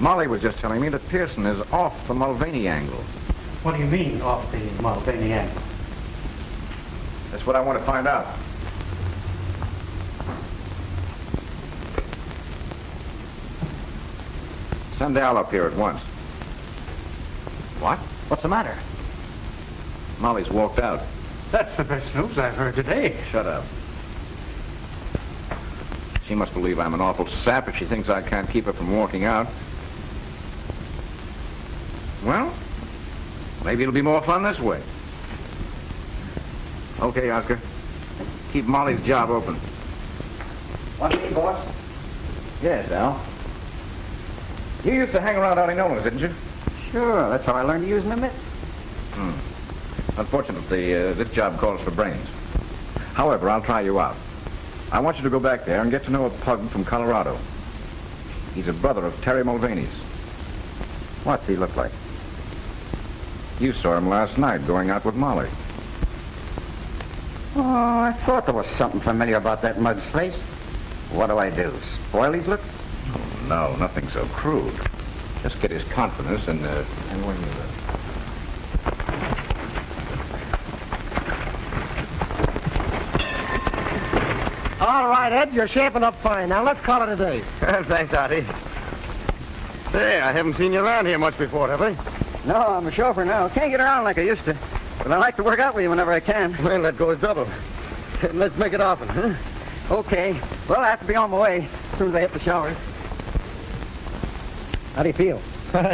Molly was just telling me that Pearson is off the Mulvaney angle. What do you mean, off the Mulvaney angle? That's what I want to find out. Send Al up here at once. What? What's the matter? Molly's walked out. That's the best news I've heard today. Shut up. She must believe I'm an awful sap if she thinks I can't keep her from walking out. Well, maybe it'll be more fun this way. Okay, Oscar. Keep Molly's job open. What's it, boss? Yes, Al. You used to hang around Artie Nolan's, didn't you? Sure, that's how I learned to use my mitts. Unfortunately, this job calls for brains. However, I'll try you out. I want you to go back there and get to know a pug from Colorado. He's a brother of Terry Mulvaney's. What's he look like? You saw him last night going out with Molly. Oh, I thought there was something familiar about that mug's face. What do I do? Spoil his looks? Oh, no, nothing so crude. Just get his confidence and when you... All right, Ed, you're shaping up fine. Now, let's call it a day. Thanks, Artie. Say, I haven't seen you around here much before, have I? No, I'm a chauffeur now. Can't get around like I used to. But I like to work out with you whenever I can. Well, that goes double. Let's make it often, huh? Okay. Well, I have to be on my way as soon as I hit the showers. How do you feel?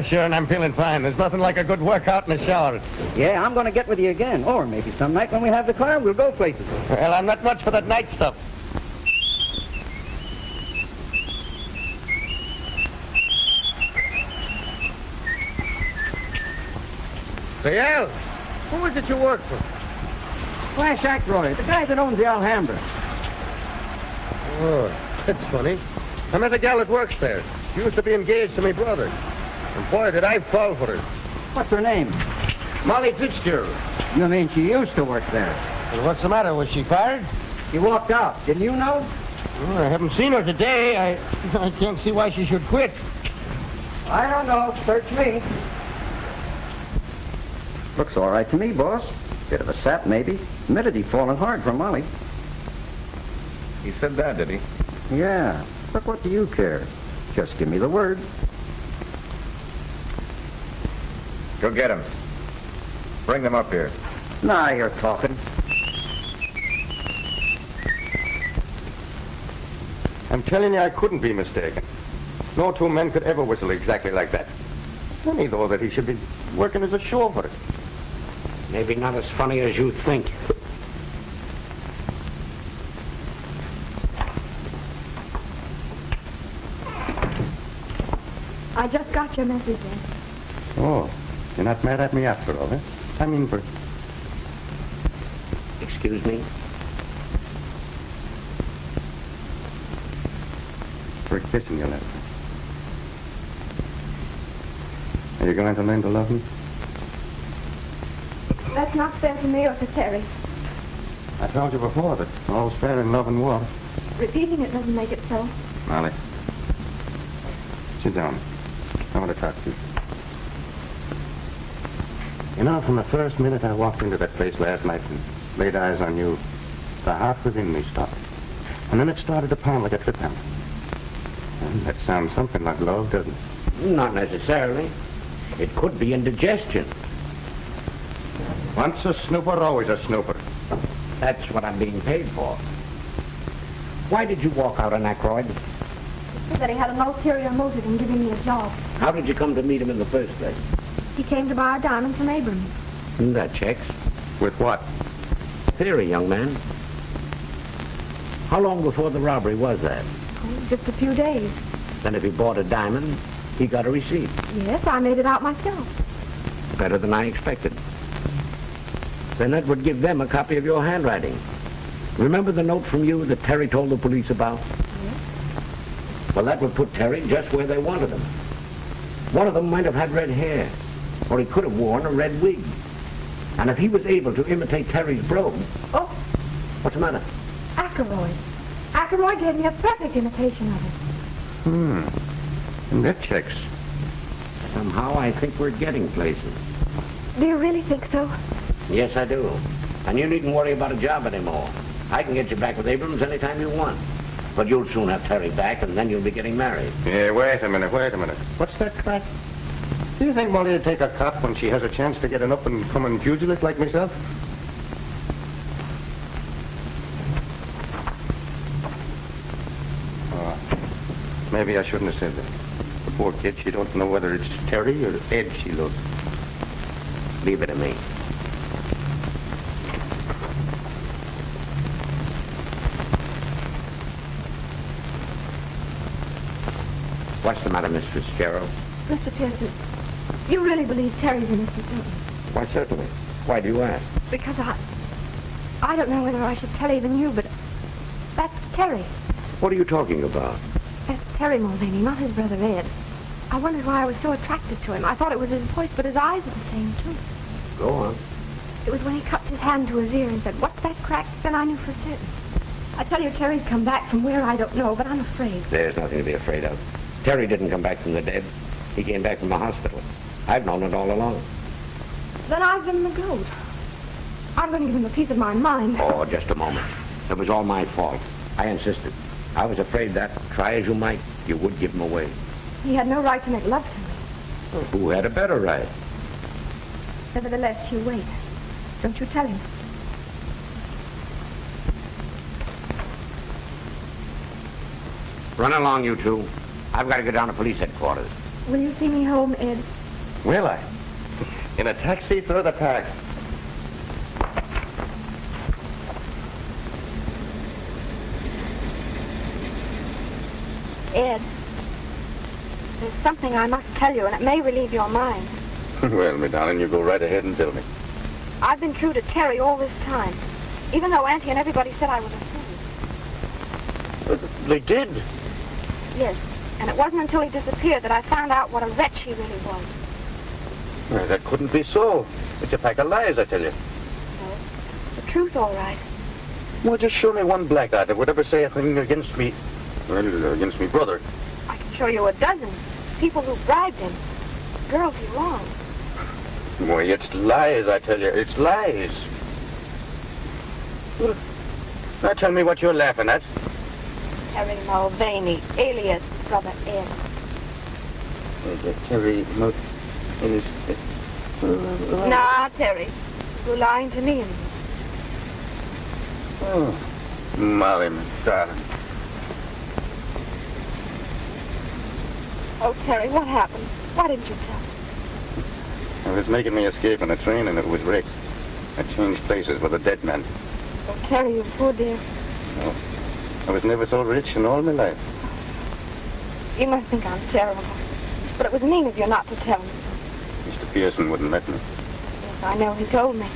Sure, and I'm feeling fine. There's nothing like a good workout in the shower. Yeah, I'm going to get with you again. Or maybe some night when we have the car, we'll go places. Well, I'm not much for that night stuff. Say, Al, who is it you work for? Flash Ackroyd, the guy that owns the Alhambra. Oh, that's funny. I met a gal that works there. She used to be engaged to my brother. And boy, did I fall for her. What's her name? Molly Fitzgerald. You mean she used to work there? Well, what's the matter? Was she fired? She walked out. Didn't you know? Oh, I haven't seen her today. I can't see why she should quit. I don't know. Search me. Looks all right to me, boss. Bit of a sap, maybe. Admitted he'd fallen hard for Molly. He said that, did he? Yeah. But what do you care? Just give me the word. Go get him. Bring them up here. Now you're talking. I'm telling you, I couldn't be mistaken. No two men could ever whistle exactly like that. Funny, though, that he should be working as a chauffeur. Maybe not as funny as you think. I just got your message, Ed. Oh, you're not mad at me after all, eh? I mean, for... Excuse me? for kissing you last night. Are you going to learn to love me? That's not fair to me or to Terry. I told you before that all's fair in love and war. Repeating it doesn't make it so. Molly, sit down. I want to talk to you. You know, from the first minute I walked into that place last night and laid eyes on you, the heart within me stopped. And then it started to pound like a trip hammer. And that sounds something like love, doesn't it? Not necessarily. It could be indigestion. Once a snooper, always a snooper. That's what I'm being paid for. Why did you walk out on Ackroyd? He said that he had an ulterior motive in giving me a job. How did you come to meet him in the first place? He came to buy a diamond from Abrams. That checks. With what? Theory, young man. How long before the robbery was that? Oh, just a few days. Then if he bought a diamond, he got a receipt. Yes, I made it out myself. Better than I expected. Then that would give them a copy of your handwriting. Remember the note from you that Terry told the police about? Yes. Well, that would put Terry just where they wanted him. One of them might have had red hair, or he could have worn a red wig. And if he was able to imitate Terry's brogue... Oh! What's the matter? Ackroyd. Ackroyd gave me a perfect imitation of it. And that checks. Somehow I think we're getting places. Do you really think so? Yes, I do. And you needn't worry about a job anymore. I can get you back with Abrams anytime you want. But you'll soon have Terry back, and then you'll be getting married. Yeah, wait a minute. What's that crack? Do you think Molly would take a cop when she has a chance to get an up-and-coming pugilist like myself? Oh, maybe I shouldn't have said that. The poor kid, she don't know whether it's Terry or Ed she loves. Leave it to me. What's the matter, Miss Fitzgerald? Mr. Pearson, you really believe Terry's innocent, don't you? Why, certainly. Why do you ask? Because I don't know whether I should tell even you, but that's Terry. What are you talking about? That's Terry Mulvaney, not his brother Ed. I wondered why I was so attracted to him. I thought it was his voice, but his eyes are the same, too. Go on. It was when he cupped his hand to his ear and said, "What's that crack?" Then I knew for certain. I tell you, Terry's come back from where I don't know, but I'm afraid. There's nothing to be afraid of. Terry didn't come back from the dead. He came back from the hospital. I've known it all along. Then I've been the goat. I'm going to give him a piece of my mind. Oh, just a moment. It was all my fault. I insisted. I was afraid that, try as you might, you would give him away. He had no right to make love to me. Well, who had a better right? Nevertheless, you wait. Don't you tell him. Run along, you two. I've got to go down to police headquarters. Will you see me home, Ed? Will I? In a taxi through the park. Ed, there's something I must tell you, and it may relieve your mind. Well, me darling, you go right ahead and tell me. I've been true to Terry all this time, even though Auntie and everybody said I was a fool. They did. Yes, and it wasn't until he disappeared that I found out what a wretch he really was. Well, that couldn't be so. It's a pack of lies, I tell you. No, the truth, all right. Well, just show me one black eye that would ever say a thing against me. Well, against me brother. I can show you a dozen. People who bribed him. Girls he wronged. Boy, it's lies, I tell you. It's lies. Well, now tell me what you're laughing at. Terry Mulvaney, alias Brother Ed. Terry Nah, Terry. You're lying to me. Oh, Molly, my darling. Oh, Terry, what happened? Why didn't you tell me? I was making me escape on a train and it was wrecked. I changed places with a dead man. Oh, Terry, you poor dear. Oh, I was never so rich in all my life. You must think I'm terrible. But it was mean of you not to tell me. Mr. Pearson wouldn't let me. Yes, I know. He told me.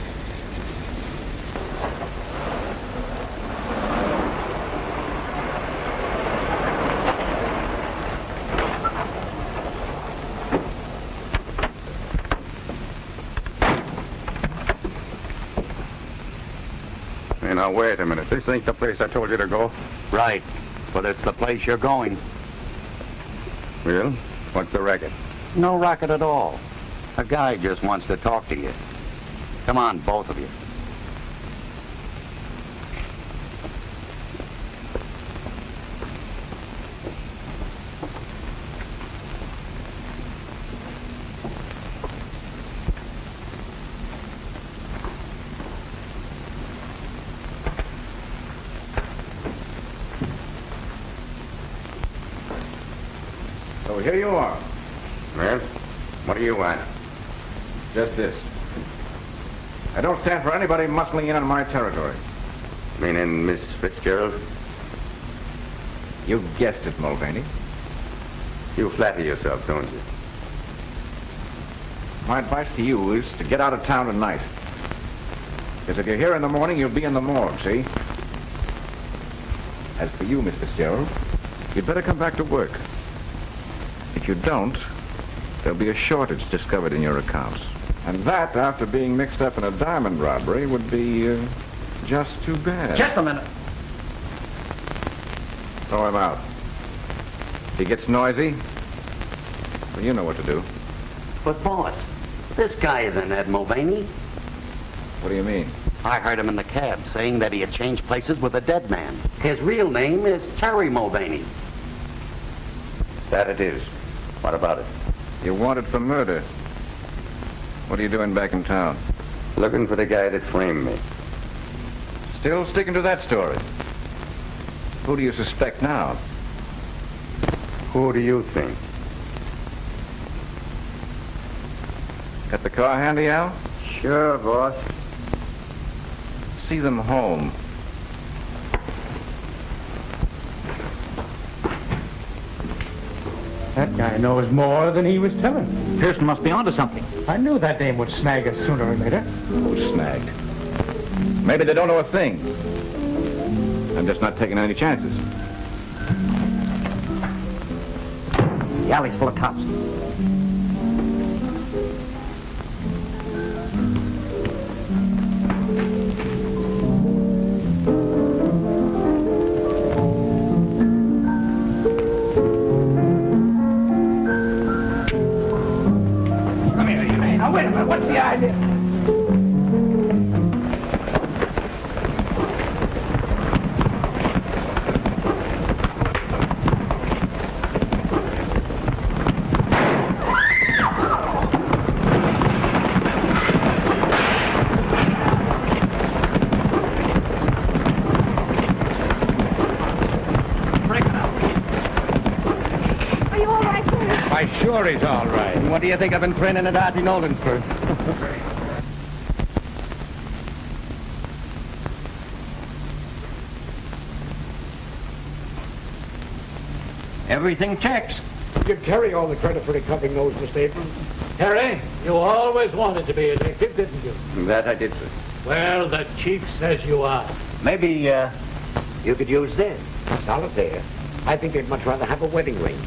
Hey, now, wait a minute. This ain't the place I told you to go. Right. But it's the place you're going. Well, what's the racket? No racket at all. A guy just wants to talk to you. Come on, both of you. So here you are. Well, what do you want? Just this. I don't stand for anybody muscling in on my territory. Meaning Miss Fitzgerald? You guessed it, Mulvaney. You flatter yourself, don't you? My advice to you is to get out of town tonight. Because if you're here in the morning, you'll be in the morgue, see? As for you, Miss Fitzgerald, you'd better come back to work. If you don't, there'll be a shortage discovered in your accounts. And that, after being mixed up in a diamond robbery, would be just too bad. Just a minute. Throw him out. If he gets noisy, well, you know what to do. But, boss, this guy isn't Ed Mulvaney. What do you mean? I heard him in the cab saying that he had changed places with a dead man. His real name is Terry Mulvaney. That it is. What about it? You're wanted for murder. What are you doing back in town? Looking for the guy that framed me. Still sticking to that story. Who do you suspect now? Who do you think? Got the car handy, Al? Sure, boss. See them home. That guy knows more than he was telling. Pearson must be onto something. I knew that dame would snag us sooner or later. Who's snagged? Maybe they don't know a thing. I'm just not taking any chances. The alley's full of cops. What's the idea? Are you all right, Terry? Why, sure he's all right. What do you think I've been training at Auntie Nolan's for? Everything checks. Give Terry all the credit for recovering those, Mr. Abrams. Harry, you always wanted to be a detective, didn't you? That I did, sir. Well, the chief says you are. Maybe you could use this. Solitaire. I think you'd much rather have a wedding ring.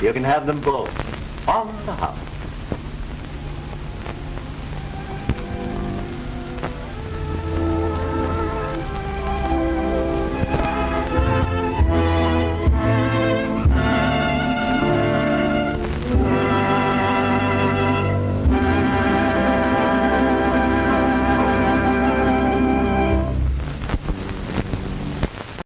You can have them both on the house.